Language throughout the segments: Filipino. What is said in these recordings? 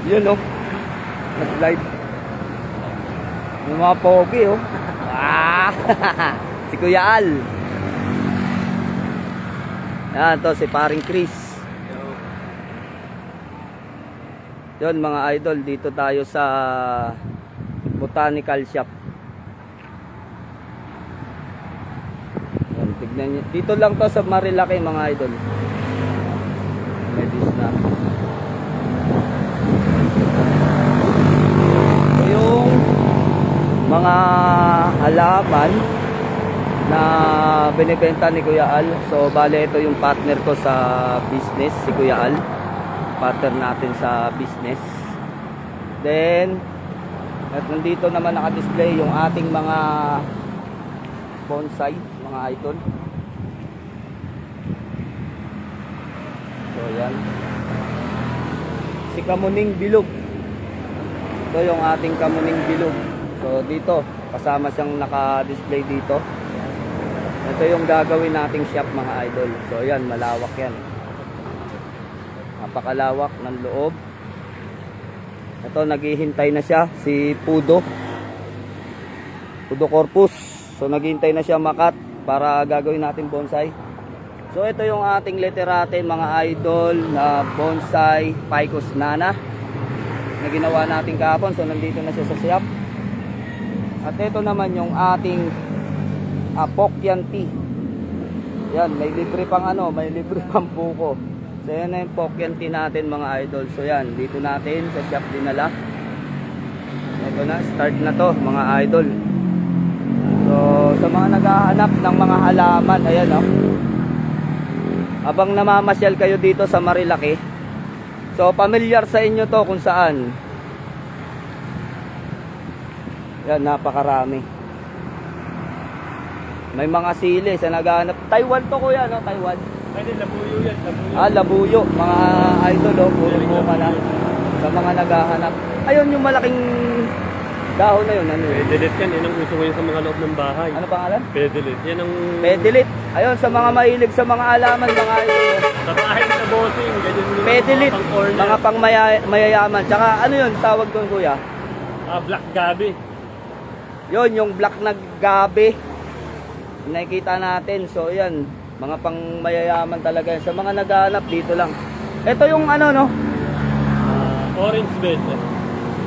Yun oh. Nag-live. Yung mga pogi oh. Ah! Si Kuya Al. Yan to si paring Chris. Yun mga idol, dito tayo sa botanical shop. Yan, tignan nyo. Dito lang to sa Marilaki mga idol. Medis na. Yung mga halaman na binibenta ni Kuya Al. So bale ito yung partner ko sa business, si Kuya Al. Partner natin sa business. Then at nandito naman naka-display yung ating mga bonsai, mga idol. So yan. Si Kamuning Bilog. Ito yung ating Kamuning Bilog. So dito, kasama siyang naka-display dito. Ito yung gagawin nating shop mga idol. So yan, malawak yan. Napakalawak ng loob. Ito, naghihintay na siya, si Pudo. Pudo Corpus. So naghihintay na siya makat para gagawin natin bonsai. So ito yung ating literate mga idol na bonsai Ficus nana na ginawa natin kahapon. So nandito na siya sa shop. At ito naman yung ating Pokyan tea. Yan, may libre pang ano, may libre pang buko. So yan na yung Pokyan tea natin mga idol. So yan, dito natin sa shop dinala. Ito na, start na to mga idol. So sa mga naghahanap ng mga halaman, ayan oh. Habang namamasyal kayo dito sa Marilaki, so familiar sa inyo to kung saan. Yan, napakarami. May mga sili sa naghahanap. Taiwan to kuya, no? Taiwan. Pwede labuyo yan, labuyo. Ah, labuyo. Mga idol, oh. Puro buka na. Sa mga naghahanap. Ayun, yung malaking dahon na yun. Ano yun? Pedelit yan, yan ang uso ngayon sa mga loob ng bahay. Ano pangalan? Pedelit. Yan ang... Pedelit. Ayun, sa mga mahilig sa mga alaman, mga idol. Sa bahay na bossing, ganyan yung Pedelit. mga pang-corner. Mga pang mayayaman. Tsaka ano yun, tawag doon kuya? Black gabi. Yun, yung black na gabi. Nakikita natin. So yan, mga pang mayayaman talaga yan. Sa mga naghahanap dito lang. Ito yung ano no, Orange bed.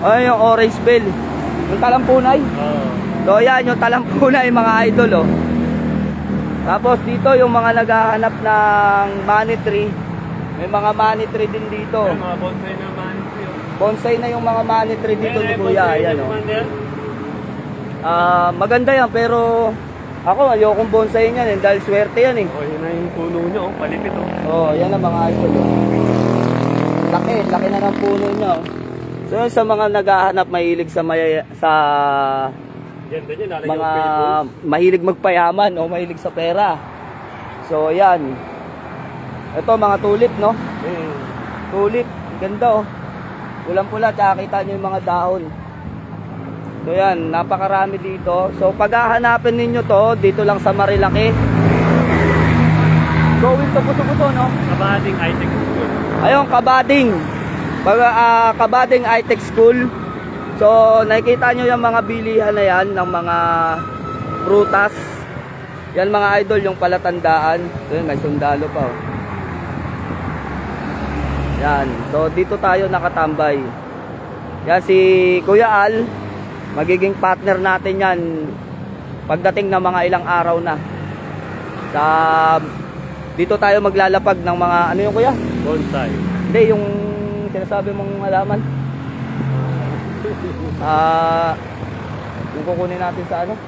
ay yung orange bell. Yung talampunay. So yan, yung talampunay mga idol oh. Tapos dito yung mga naghahanap ng money tree. May mga money tree din dito. Yung mga bonsai na manipyo. Bonsai na yung mga money tree dito ni Kuya. Ayan oh. Maganda yan pero ako ayokong bonsai niyan dahil swerte yan eh. Oh, yun na yung puno nyo, palipit oh. Oh, yan ang mga idol. Oh. Laki na ng puno niya. Oh. So sa mga naghahanap mahilig sa Yan din yan, mga mahilig magpayaman o mahilig sa pera. So yan. Ito mga tulip no. Tulip, ganda oh. Pulang-pula, tsaka kita niyo yung mga dahon. So yan, napakarami dito. So pag hahanapin ninyo to, dito lang sa Marilaki. Going to Puto-Puto, no? Kabading high-tech school. Ayun, Kabading. Kabading high-tech school. So nakikita nyo yung mga bilihan na yan ng mga prutas. Yan mga idol, yung palatandaan. So yun, may sundalo pa oh. Yan, so dito tayo nakatambay. Yan si Kuya Al. Magiging partner natin yan pagdating ng mga ilang araw na. Dito tayo maglalapag ng mga ano yung kuya? Bonsai. Hindi, yung sinasabi mong halaman. Yung kukunin natin sa ano?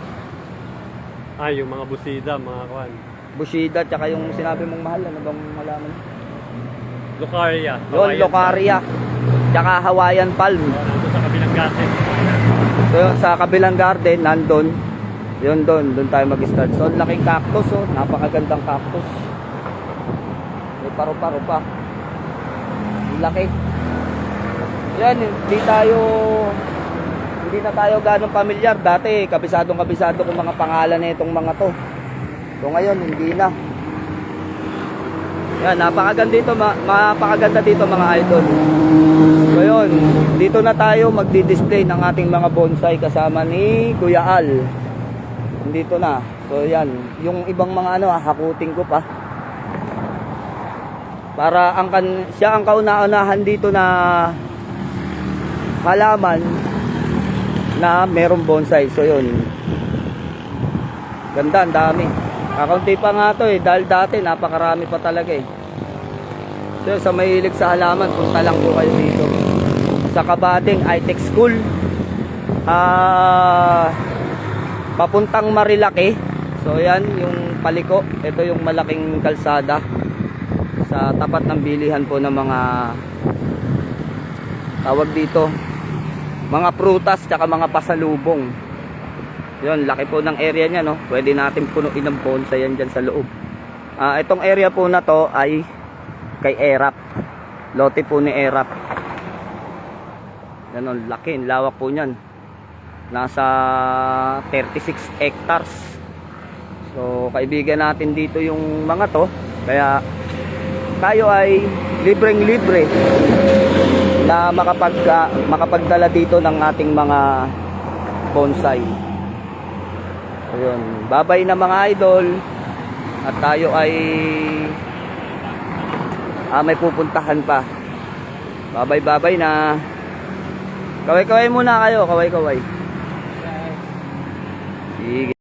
Yung mga busida, mga kwan. Bushida, tsaka yung sinabi mong mahal. Ano bang halaman? Locaria. Yun, Locaria. Tsaka Hawaiian Palm. Nandun sa kabilang garden. So sa kabilang garden, nandun. Yun doon tayo mag-start. So laking cactus oh, napakagandang cactus. May paru-paro pa. Laki. Yan, hindi na tayo ganong pamilyar. Dati, kabisado kung mga pangalan na itong mga to. So ngayon, hindi na. Yan, napakaganda dito mga idol. So yun, dito na tayo magdi-display ng ating mga bonsai kasama ni Kuya Al. Dito na. So yan, yung ibang mga ano, hakutin ko pa. Para siya ang kauna-unahan dito na halaman na merong bonsai. So yun. Ganda, ang dami. Kakaunti pa nga to dahil dati napakarami pa talaga So sa mahilig sa halaman, punta lang po kayo dito. Sa Kabading iTech School. Papuntang Marilaki. So yan yung paliko. Ito yung malaking kalsada sa tapat ng bilihan po ng mga tawag dito, mga prutas tsaka mga pasalubong. Yun, laki po ng area nya, no? Pwede natin punuin ng bonsai yan dyan sa loob. Itong area po na to ay kay Erap. Lote po ni Erap. Yan, no? Laki, lawak po nyan. Nasa 36 hectares. So kaibigan natin dito yung mga to, kaya tayo ay libreng-libre na makapagdala dito ng ating mga bonsai. So yun, babay na mga idol. At tayo ay may pupuntahan pa. Babay na. Kaway-kaway muna kayo, kaway-kaway. Sige.